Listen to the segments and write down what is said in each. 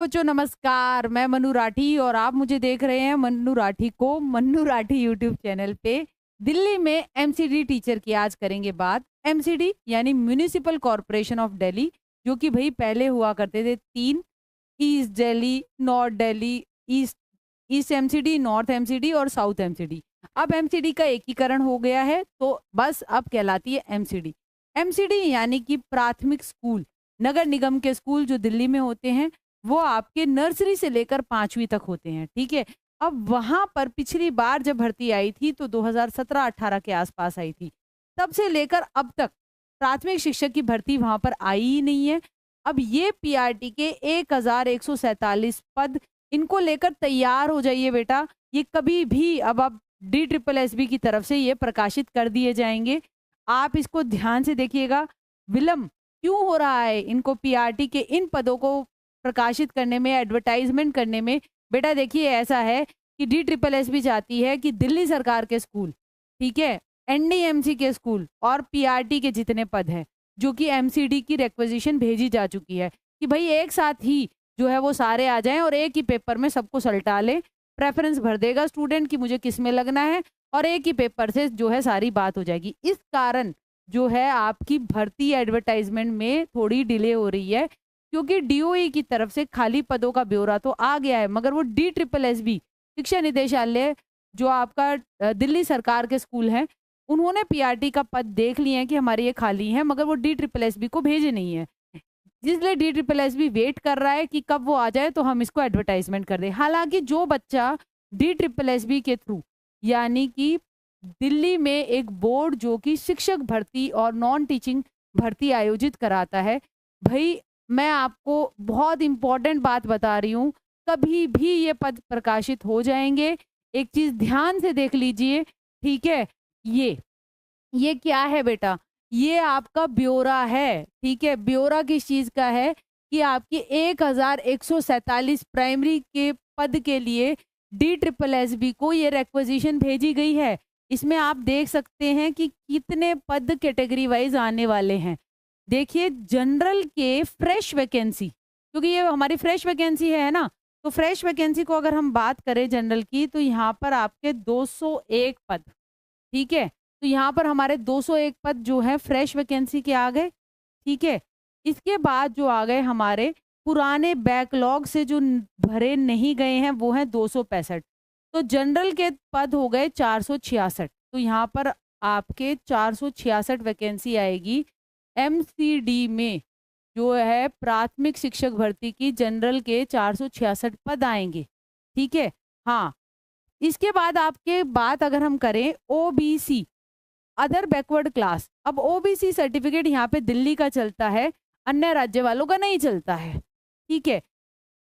बच्चों नमस्कार, मैं मन्नू राठी और आप मुझे देख रहे हैं मन्नू राठी यूट्यूब चैनल पे। दिल्ली में एमसीडी टीचर की आज करेंगे बात। एमसीडी यानी म्युनिसिपल कॉरपोरेशन ऑफ दिल्ली, जो कि भाई पहले हुआ करते थे तीन, east Delhi, north Delhi, east east MCD, north MCD और साउथ एमसीडी। अब एमसीडी का एकीकरण हो गया है तो बस अब कहलाती है एमसीडी। एमसीडी यानी कि प्राथमिक स्कूल, नगर निगम के स्कूल जो दिल्ली में होते हैं वो आपके नर्सरी से लेकर 5वीं तक होते हैं, ठीक है। अब वहां पर पिछली बार जब भर्ती आई थी तो 2017-18 के आसपास आई थी। तब से लेकर अब तक प्राथमिक शिक्षक की भर्ती वहां पर आई ही नहीं है। अब ये पीआरटी के 1147 पद, इनको लेकर तैयार हो जाइए बेटा। ये कभी भी अब आप DSSB की तरफ से ये प्रकाशित कर दिए जाएंगे। आप इसको ध्यान से देखिएगा। विलंब क्यों हो रहा है इनको पीआरटी के इन पदों को प्रकाशित करने में, एडवर्टाइजमेंट करने में? बेटा देखिए, ऐसा है कि DSSB चाहती है कि दिल्ली सरकार के स्कूल, ठीक है, एनडीएमसी के स्कूल और पीआरटी के जितने पद हैं, जो कि एमसीडी की रिक्वेजिशन भेजी जा चुकी है, कि भाई एक साथ ही जो है वो सारे आ जाएं और एक ही पेपर में सबको सलटा लें। प्रेफरेंस भर देगा स्टूडेंट कि मुझे किस में लगना है और एक ही पेपर से जो है सारी बात हो जाएगी। इस कारण जो है आपकी भर्ती एडवर्टाइजमेंट में थोड़ी डिले हो रही है, क्योंकि डीओई की तरफ से खाली पदों का ब्यौरा तो आ गया है, मगर वो DSSB शिक्षा निदेशालय जो आपका दिल्ली सरकार के स्कूल हैं, उन्होंने पीआरटी का पद देख लिए हैं कि हमारे ये खाली हैं, मगर वो DSSB को भेजे नहीं है। इसलिए DSSB वेट कर रहा है कि कब वो आ जाए तो हम इसको एडवर्टाइजमेंट कर दें। हालांकि जो बच्चा DSSB के थ्रू, यानी कि दिल्ली में एक बोर्ड जो कि शिक्षक भर्ती और नॉन टीचिंग भर्ती आयोजित कराता है, भाई मैं आपको बहुत इंपॉर्टेंट बात बता रही हूँ, कभी भी ये पद प्रकाशित हो जाएंगे। एक चीज ध्यान से देख लीजिए, ठीक है। ये क्या है बेटा? ये आपका ब्यौरा है, ठीक है। ब्यौरा किस चीज का है? कि आपकी 1147 प्राइमरी के पद के लिए DSSB को ये रिक्वेजिशन भेजी गई है। इसमें आप देख सकते हैं कि कितने पद कैटेगरी वाइज आने वाले हैं। देखिए, जनरल के फ्रेश वैकेंसी, क्योंकि ये हमारी फ्रेश वैकेंसी है ना, तो फ्रेश वैकेंसी को अगर हम बात करें जनरल की, तो यहाँ पर आपके 201 पद, ठीक है। तो यहाँ पर हमारे 201 पद जो है फ्रेश वैकेंसी के आ गए, ठीक है। इसके बाद जो आ गए हमारे पुराने बैकलॉग से जो भरे नहीं गए हैं, वो हैं 265। तो जनरल के पद हो गए 466। तो यहाँ पर आपके 466 वैकेंसी आएगी एमसीडी में, जो है प्राथमिक शिक्षक भर्ती की जनरल के 466 पद आएंगे, ठीक है। हाँ, इसके बाद आपके बात अगर हम करें ओबीसी, अदर बैकवर्ड क्लास, अब ओबीसी सर्टिफिकेट यहाँ पे दिल्ली का चलता है, अन्य राज्य वालों का नहीं चलता है, ठीक है।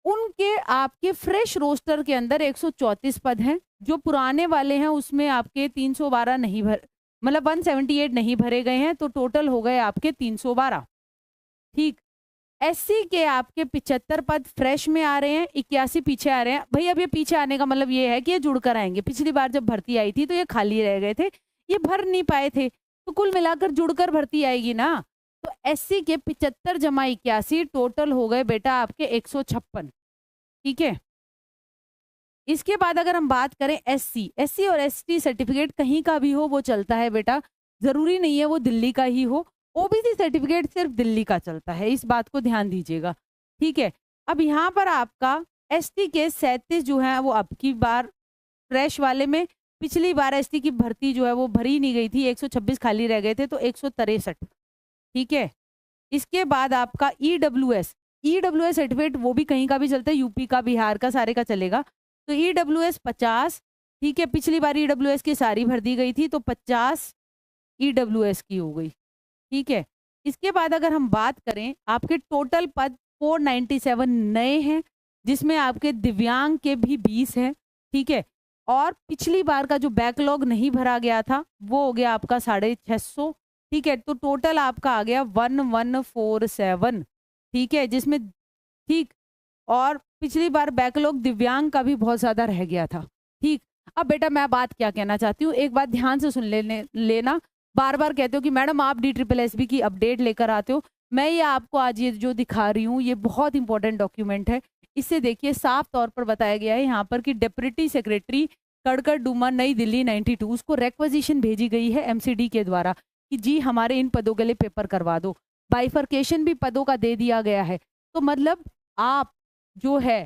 उनके आपके फ्रेश रोस्टर के अंदर 134 पद हैं। जो पुराने वाले हैं उसमें आपके 312 नहीं भर, मतलब 178 नहीं भरे गए हैं, तो टोटल हो गए आपके 312, ठीक। एससी के आपके 75 पद फ्रेश में आ रहे हैं, 81 पीछे आ रहे हैं। भाई अब ये पीछे आने का मतलब ये है कि ये जुड़कर आएंगे। पिछली बार जब भर्ती आई थी तो ये खाली रह गए थे, ये भर नहीं पाए थे, तो कुल मिलाकर जुड़कर भर्ती आएगी ना। तो एससी के 75 जमा 81 टोटल हो गए बेटा आपके 156, ठीक है। इसके बाद अगर हम बात करें एससी और एसटी सर्टिफिकेट कहीं का भी हो वो चलता है बेटा, जरूरी नहीं है वो दिल्ली का ही हो। ओबीसी सर्टिफिकेट सिर्फ दिल्ली का चलता है, इस बात को ध्यान दीजिएगा, ठीक है। अब यहाँ पर आपका एसटी के 37 जो है वो अब की बार फ्रेश वाले में, पिछली बार एसटी की भर्ती जो है वो भरी नहीं गई थी, 126 खाली रह गए थे, तो 163, ठीक है। इसके बाद आपका ईडब्ल्यूएस सर्टिफिकेट वो भी कहीं का भी चलता है, यूपी का, बिहार का, सारे का चलेगा। तो ईडब्ल्यूएस 50, ठीक है। पिछली बार ईडब्ल्यूएस की सारी भर दी गई थी, तो 50 ईडब्ल्यूएस की हो गई, ठीक है। इसके बाद अगर हम बात करें, आपके टोटल पद 497 नए हैं, जिसमें आपके दिव्यांग के भी 20 हैं, ठीक है। और पिछली बार का जो बैकलॉग नहीं भरा गया था वो हो गया आपका 650, ठीक है। तो टोटल आपका आ गया 1147, ठीक है, जिसमें, ठीक। और पिछली बार बैकलॉग दिव्यांग का भी बहुत ज्यादा रह गया था, ठीक। अब बेटा मैं बात क्या कहना चाहती हूँ, एक बात ध्यान से सुन लेना। बार बार कहते हो कि मैडम आप DSSB की अपडेट लेकर आते हो, मैं ये आपको आज ये जो दिखा रही हूँ ये बहुत इंपॉर्टेंट डॉक्यूमेंट है। इससे देखिए साफ तौर पर बताया गया है यहाँ पर कि डिप्टी सेक्रेटरी कड़कड़ डूमा नई दिल्ली 92 उसको रेक्वेजिशन भेजी गई है एमसीडी के द्वारा कि जी हमारे इन पदों के लिए पेपर करवा दो। बाइफर्केशन भी पदों का दे दिया गया है। तो मतलब आप जो है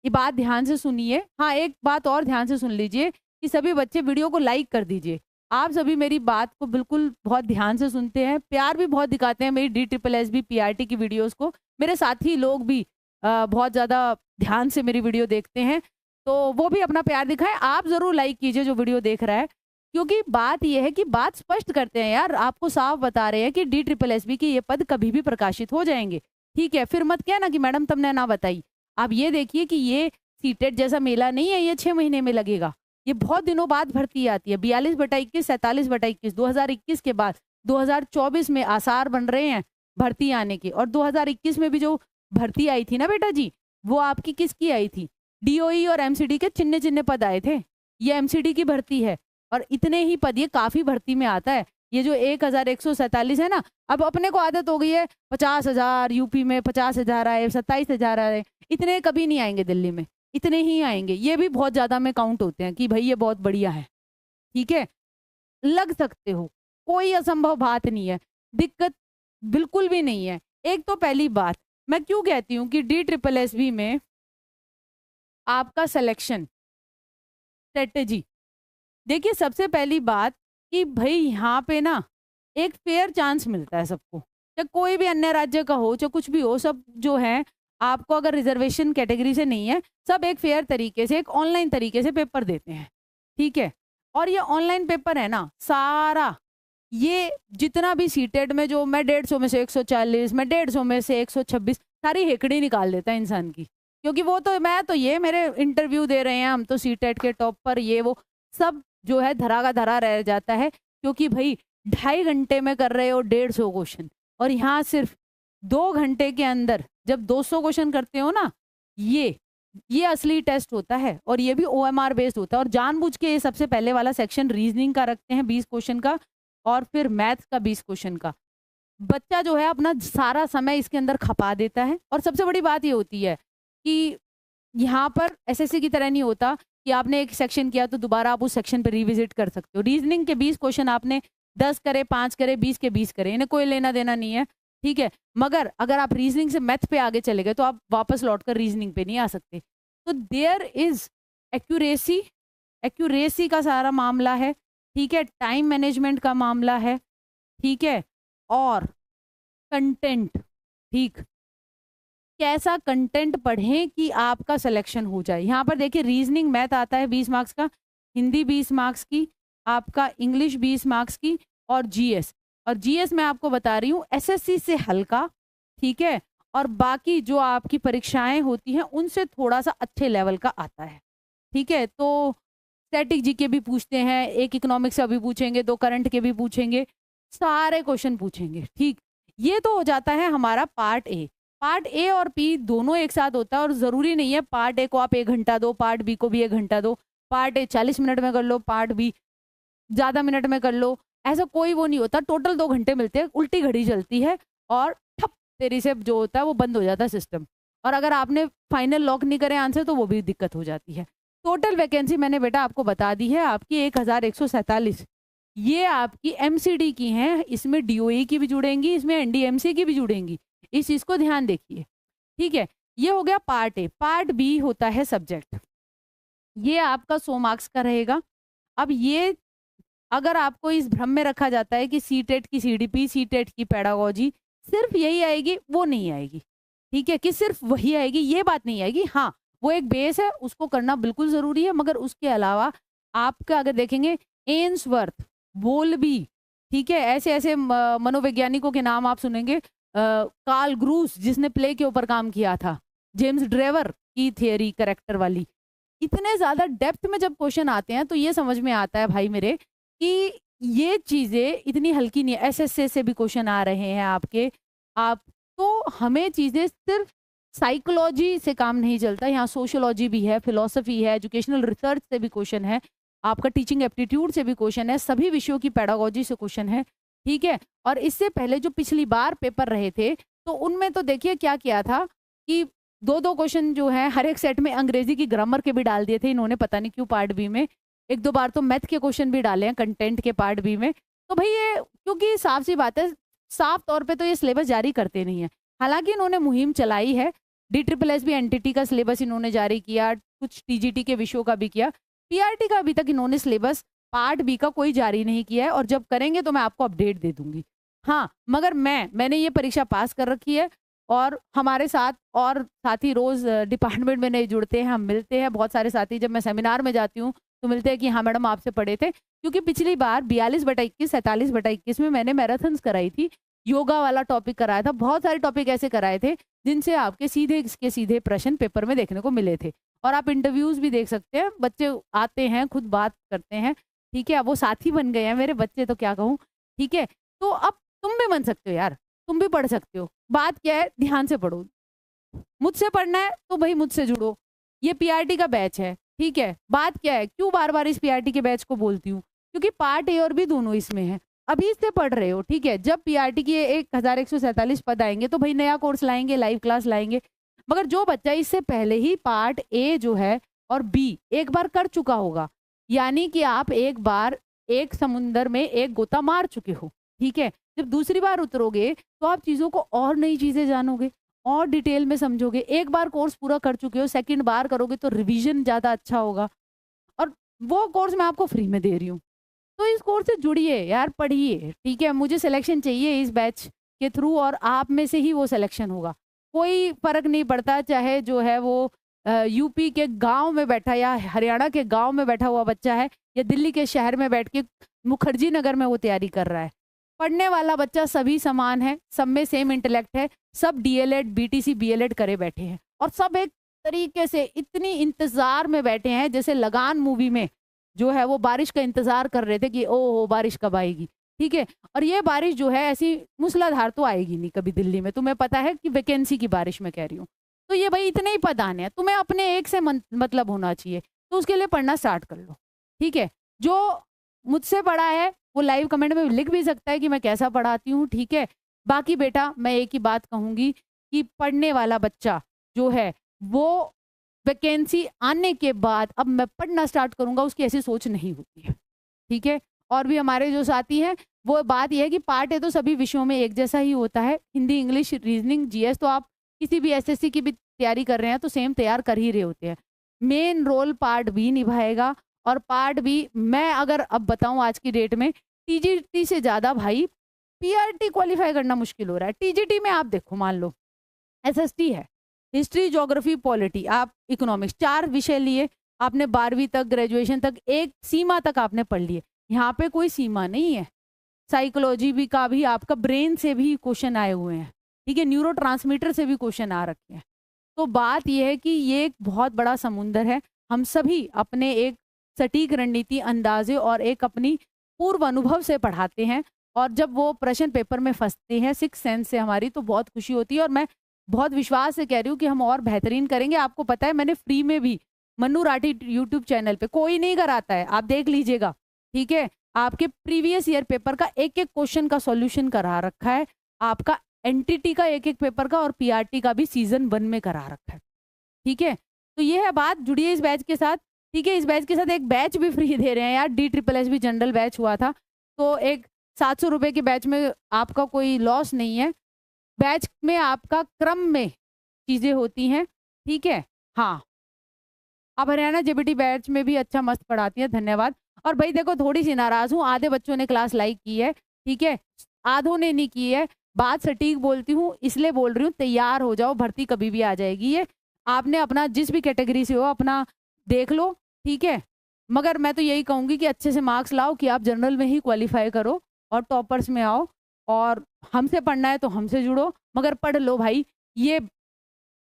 ये बात ध्यान से सुनिए। हाँ, एक बात और ध्यान से सुन लीजिए कि सभी बच्चे वीडियो को लाइक कर दीजिए। आप सभी मेरी बात को बिल्कुल बहुत ध्यान से सुनते हैं, प्यार भी बहुत दिखाते हैं मेरी DSSB पीआरटी की वीडियोस को। मेरे साथी लोग भी बहुत ज़्यादा ध्यान से मेरी वीडियो देखते हैं, तो वो भी अपना प्यार दिखाएं। आप ज़रूर लाइक कीजिए जो वीडियो देख रहा है, क्योंकि बात यह है कि बात स्पष्ट करते हैं यार, आपको साफ बता रहे हैं कि DSSB के ये पद कभी भी प्रकाशित हो जाएंगे। ठीक है, फिर मत कहना कि मैडम तुमने ना बताई। आप ये देखिए कि ये सीटेट जैसा मेला नहीं है, ये 6 महीने में लगेगा। ये बहुत दिनों बाद भर्ती आती है। 42/21, 47/21, 2021 के बाद 2024 में आसार बन रहे हैं भर्ती आने के। और 2021 में भी जो भर्ती आई थी ना बेटा जी, वो आपकी किसकी आई थी? डीओई और एमसीडी के चिन्ह चिन्ह पद आए थे। ये एमसीडी की भर्ती है और इतने ही पद, ये काफी भर्ती में आता है। ये जो 1147 है ना, अब अपने को आदत हो गई है 50,000 यूपी में 50,000 आए, 27,000 आए, इतने कभी नहीं आएंगे दिल्ली में, इतने ही आएंगे। ये भी बहुत ज्यादा में काउंट होते हैं कि भाई ये बहुत बढ़िया है। ठीक है, लग सकते हो, कोई असंभव बात नहीं है, दिक्कत बिल्कुल भी नहीं है। एक तो पहली बात मैं क्यों कहती हूँ कि DSSB में आपका सिलेक्शन स्ट्रेटेजी, देखिए सबसे पहली बात कि भाई यहाँ पे ना एक फेयर चांस मिलता है सबको, चाहे कोई भी अन्य राज्य का हो, चाहे कुछ भी हो, सब जो है आपको अगर रिजर्वेशन कैटेगरी से नहीं है, सब एक फेयर तरीके से, एक ऑनलाइन तरीके से पेपर देते हैं। ठीक है, और ये ऑनलाइन पेपर है ना, सारा ये जितना भी सीटेट में जो मैं 150 में से 140, मैं 150 में से 126, सारी हेकड़ी निकाल देता है इंसान की। क्योंकि वो तो मैं तो ये मेरे इंटरव्यू दे रहे हैं हम तो सीटेट के टॉप पर, ये वो सब जो है धरा का धरा रह जाता है। क्योंकि भाई 2.5 घंटे में कर रहे हो 150 क्वेश्चन, और यहाँ सिर्फ 2 घंटे के अंदर जब 200 क्वेश्चन करते हो ना, ये असली टेस्ट होता है। और ये भी OMR बेस्ड होता है। और जानबूझ के ये सबसे पहले वाला सेक्शन रीजनिंग का रखते हैं 20 क्वेश्चन का, और फिर मैथ्स का 20 क्वेश्चन का। बच्चा जो है अपना सारा समय इसके अंदर खपा देता है। और सबसे बड़ी बात ये होती है कि यहाँ पर SSC की तरह नहीं होता कि आपने एक सेक्शन किया तो दोबारा आप उस सेक्शन पर रिविजिट कर सकते हो। रीजनिंग के 20 क्वेश्चन आपने 10 करे, 5 करे, 20 के 20 करे, इन्हें कोई लेना देना नहीं है। ठीक है, मगर अगर आप रीजनिंग से मैथ पे आगे चले गए तो आप वापस लौटकर रीजनिंग पे नहीं आ सकते। तो देयर इज एक्यूरेसी, एक्यूरेसी का सारा मामला है। ठीक है, टाइम मैनेजमेंट का मामला है। ठीक है, और कंटेंट, ठीक, कैसा कंटेंट पढ़ें कि आपका सिलेक्शन हो जाए। यहाँ पर देखिए रीजनिंग मैथ आता है 20 मार्क्स का, हिंदी 20 मार्क्स की, आपका इंग्लिश 20 मार्क्स की, और जीएस। और जीएस मैं आपको बता रही हूँ एसएससी से हल्का। ठीक है, और बाकी जो आपकी परीक्षाएं होती हैं उनसे थोड़ा सा अच्छे लेवल का आता है। ठीक है, तो स्टैटिक जीके भी पूछते हैं, एक इकोनॉमिक्स का भी पूछेंगे, 2 करंट के भी पूछेंगे, सारे क्वेश्चन पूछेंगे। ठीक, ये तो हो जाता है हमारा पार्ट ए। पार्ट ए और पी दोनों एक साथ होता है, और जरूरी नहीं है पार्ट ए को आप 1 घंटा दो, पार्ट बी को भी 1 घंटा दो। पार्ट ए 40 मिनट में कर लो, पार्ट बी ज्यादा मिनट में कर लो, ऐसा कोई वो नहीं होता। टोटल 2 घंटे मिलते हैं, उल्टी घड़ी चलती है और ठप तेरी से जो होता है वो बंद हो जाता है सिस्टम। और अगर आपने फाइनल लॉक नहीं करे आंसर तो वो भी दिक्कत हो जाती है। टोटल वैकेंसी मैंने बेटा आपको बता दी है, आपकी 1147। ये आपकी एमसीडी की हैं, इसमें डीओई की भी जुड़ेंगी, इसमें एनडीएमसी की भी जुड़ेंगी, इस चीज को ध्यान देखिए। ठीक है, ये हो गया पार्ट ए। पार्ट बी होता है सब्जेक्ट, ये आपका 100 मार्क्स का रहेगा। अब ये अगर आपको इस भ्रम में रखा जाता है कि सीटेट की सीडीपी, सीटेट की पेडागोजी सिर्फ यही आएगी, वो नहीं आएगी। ठीक है, कि सिर्फ वही आएगी, ये बात नहीं आएगी। हाँ, वो एक बेस है, उसको करना बिल्कुल जरूरी है, मगर उसके अलावा आपका अगर देखेंगे एन्सवर्थ, बोल्बी, ठीक है, ऐसे ऐसे मनोवैज्ञानिकों के नाम आप सुनेंगे, कार्ल ग्रूस जिसने प्ले के ऊपर काम किया था, जेम्स ड्रेवर की थियरी करेक्टर वाली, इतने ज्यादा डेप्थ में जब क्वेश्चन आते हैं तो ये समझ में आता है भाई मेरे कि ये चीजें इतनी हल्की नहीं है। एसएससी से भी क्वेश्चन आ रहे हैं आपके, आप तो हमें चीजें सिर्फ साइकोलॉजी से काम नहीं चलता, यहाँ सोशियोलॉजी भी है, फिलोसफी है, एजुकेशनल रिसर्च से भी क्वेश्चन है, आपका टीचिंग एप्टीट्यूड से भी क्वेश्चन है, सभी विषयों की पेडागोजी से क्वेश्चन है। ठीक है। और इससे पहले जो पिछली बार पेपर रहे थे, तो उनमें तो देखिए क्या किया था कि 2-2 क्वेश्चन जो है हर एक सेट में अंग्रेजी की ग्रामर के भी डाल दिए थे इन्होंने, पता नहीं क्यों पार्ट बी में। 1-2 बार तो मैथ के क्वेश्चन भी डाले हैं कंटेंट के पार्ट बी में। तो भई ये क्योंकि साफ-सी बात है, साफ तौर पे तो ये सिलेबस जारी करते नहीं है। हालाँकि इन्होंने मुहिम चलाई है, DSSS एनटीटी का सिलेबस इन्होंने जारी किया, कुछ टीजीटी के विषयों का भी किया। पीआरटी का अभी तक इन्होंने सिलेबस पार्ट बी का कोई जारी नहीं किया है, और जब करेंगे तो मैं आपको अपडेट दे दूँगी। हाँ, मगर मैंने ये परीक्षा पास कर रखी है, और हमारे साथ और साथी रोज़ डिपार्टमेंट में नहीं जुड़ते हैं, हम मिलते हैं। बहुत सारे साथी जब मैं सेमिनार में जाती हूँ, तो मिलते हैं कि हाँ मैडम आपसे पढ़े थे। क्योंकि पिछली बार 42/21, 47/21 में मैंने मैराथन्स कराई थी, योगा वाला टॉपिक कराया था। बहुत सारे टॉपिक ऐसे कराए थे, जिनसे आपके सीधे के सीधे प्रश्न पेपर में देखने को मिले थे। और आप इंटरव्यूज़ भी देख सकते हैं, बच्चे आते हैं, खुद बात करते हैं, ठीक है? अब वो साथी बन गए हैं मेरे बच्चे, तो क्या कहूँ, ठीक है? तो अब तुम भी बन सकते हो यार, तुम भी पढ़ सकते हो। बात क्या है, ध्यान से पढ़ो। मुझसे पढ़ना है तो भई मुझसे जुड़ो। ये पीआरटी का बैच है, ठीक है? बात क्या है, क्यों बार-बार इस पीआरटी के बैच को बोलती हूँ? क्योंकि पार्ट ए और बी दोनों इसमें हैं। अभी से पढ़ रहे हो, ठीक है? जब पीआरटी के 1147 पद आएँगे तो भई नया कोर्स लाएँगे, लाइव क्लास लाएँगे। मगर जो बच्चा इससे पहले ही पार्ट ए जो है और बी एक बार कर चुका होगा, यानी कि आप एक बार एक समुंदर में एक गोता मार चुके हो, ठीक है? जब दूसरी बार उतरोगे तो आप चीज़ों को और नई चीज़ें जानोगे, और डिटेल में समझोगे। एक बार कोर्स पूरा कर चुके हो, सेकंड बार करोगे तो रिवीजन ज़्यादा अच्छा होगा, और वो कोर्स मैं आपको फ्री में दे रही हूँ। तो इस कोर्स से जुड़िए यार, पढ़िए, ठीक है? मुझे सिलेक्शन चाहिए इस बैच के थ्रू, और आप में से ही वो सिलेक्शन होगा। कोई फ़र्क नहीं पड़ता, चाहे जो है वो यूपी के गाँव में बैठा या हरियाणा के गाँव में बैठा हुआ बच्चा है, या दिल्ली के शहर में बैठ के मुखर्जी नगर में वो तैयारी कर रहा है। पढ़ने वाला बच्चा सभी समान है, सब में सेम इंटेलेक्ट है, सब डीएलएड, बीटीसी, बीएलएड करे बैठे हैं, और सब एक तरीके से इतनी इंतज़ार में बैठे हैं, जैसे लगान मूवी में जो है वो बारिश का इंतज़ार कर रहे थे कि ओह! बारिश कब आएगी, ठीक है? और ये बारिश जो है ऐसी मूसलाधार तो आएगी नहीं कभी दिल्ली में, तुम्हें पता है कि वैकेंसी की बारिश मैं कह रही हूँ। तो ये भई इतने ही पद आने हैं, तुम्हें अपने एक से मतलब होना चाहिए, तो उसके लिए पढ़ना स्टार्ट कर लो, ठीक है? जो मुझसे पढ़ा है वो लाइव कमेंट में लिख भी सकता है कि मैं कैसा पढ़ाती हूँ, ठीक है? बाकी बेटा मैं एक ही बात कहूँगी कि पढ़ने वाला बच्चा जो है वो वैकेंसी आने के बाद अब मैं पढ़ना स्टार्ट करूँगा, उसकी ऐसी सोच नहीं होती है, ठीक है? और भी हमारे जो साथी हैं, वो बात ये है कि पार्ट ए तो सभी विषयों में एक जैसा ही होता है, हिंदी, इंग्लिश, रीज़निंग, जीएस, तो आप किसी भी एसएससी की भी तैयारी कर रहे हैं तो सेम तैयार कर ही रहे होते हैं। मेन रोल पार्ट बी निभाएगा, और पार्ट बी मैं अगर अब बताऊँ आज की डेट में, टीजीटी से ज़्यादा भाई पीआरटी क्वालीफाई करना मुश्किल हो रहा है। टीजीटी में आप देखो, मान लो एसएसटी है, हिस्ट्री, ज्योग्राफी, पॉलिटी, आप इकोनॉमिक्स 4 विषय लिए, आपने 12वीं तक, ग्रेजुएशन तक, एक सीमा तक आपने पढ़ लिए। यहाँ पे कोई सीमा नहीं है। साइकोलॉजी भी का भी आपका ब्रेन से भी क्वेश्चन आए हुए हैं, ठीक है? न्यूरोट्रांसमीटर से भी क्वेश्चन आ रखे हैं। तो बात ये है कि ये एक बहुत बड़ा समुंदर है। हम सभी अपने एक सटीक रणनीति, अंदाजे और एक अपनी पूर्व अनुभव से पढ़ाते हैं, और जब वो प्रश्न पेपर में फँसते हैं सिक्स सेंस से हमारी, तो बहुत खुशी होती है, और मैं बहुत विश्वास से कह रही हूँ कि हम और बेहतरीन करेंगे। आपको पता है मैंने फ्री में भी मन्नू राठी यूट्यूब चैनल पे, कोई नहीं कराता है, आप देख लीजिएगा, ठीक है? आपके प्रीवियस ईयर पेपर का एक-एक क्वेश्चन का सॉल्यूशन करा रखा है, आपका एनटीटी का एक-एक पेपर का, और पीआरटी का भी सीज़न 1 में करा रखा है, ठीक है? तो ये है बात, जुड़िए इस बैच के साथ, ठीक है? इस बैच के साथ एक बैच भी फ्री दे रहे हैं यार, DSSS भी जनरल बैच हुआ था, तो एक 700 रुपए के बैच में आपका कोई लॉस नहीं है। बैच में आपका क्रम में चीज़ें होती हैं, ठीक है? हाँ, आप हरियाणा जेबीटी बैच में भी अच्छा मस्त पढ़ाती हैं, धन्यवाद। और भाई देखो, थोड़ी-सी नाराज़ हूँ, आधे बच्चों ने क्लास लाइक की है, ठीक है? आधों ने नहीं की है। बात सटीक बोलती हूँ, इसलिए बोल रही हूँ, तैयार हो जाओ, भर्ती कभी भी आ जाएगी ये। आपने अपना जिस भी कैटेगरी से हो अपना देख लो, ठीक है? मगर मैं तो यही कहूँगी कि अच्छे से मार्क्स लाओ कि आप जनरल में ही क्वालीफाई करो और टॉपर्स में आओ, और हमसे पढ़ना है तो हमसे जुड़ो, मगर पढ़ लो भाई। ये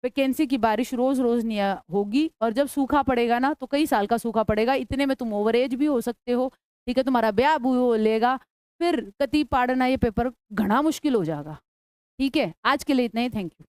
वैकेंसी की बारिश रोज़-रोज़ नहीं होगी, और जब सूखा पड़ेगा ना तो कई साल का सूखा पड़ेगा, इतने में तुम ओवर एज भी हो सकते हो, ठीक है? तुम्हारा ब्याह भी हो लेगा, फिर कती पाड़ना ये पेपर घना मुश्किल हो जाएगा, ठीक है? आज के लिए इतना ही, थैंक यू।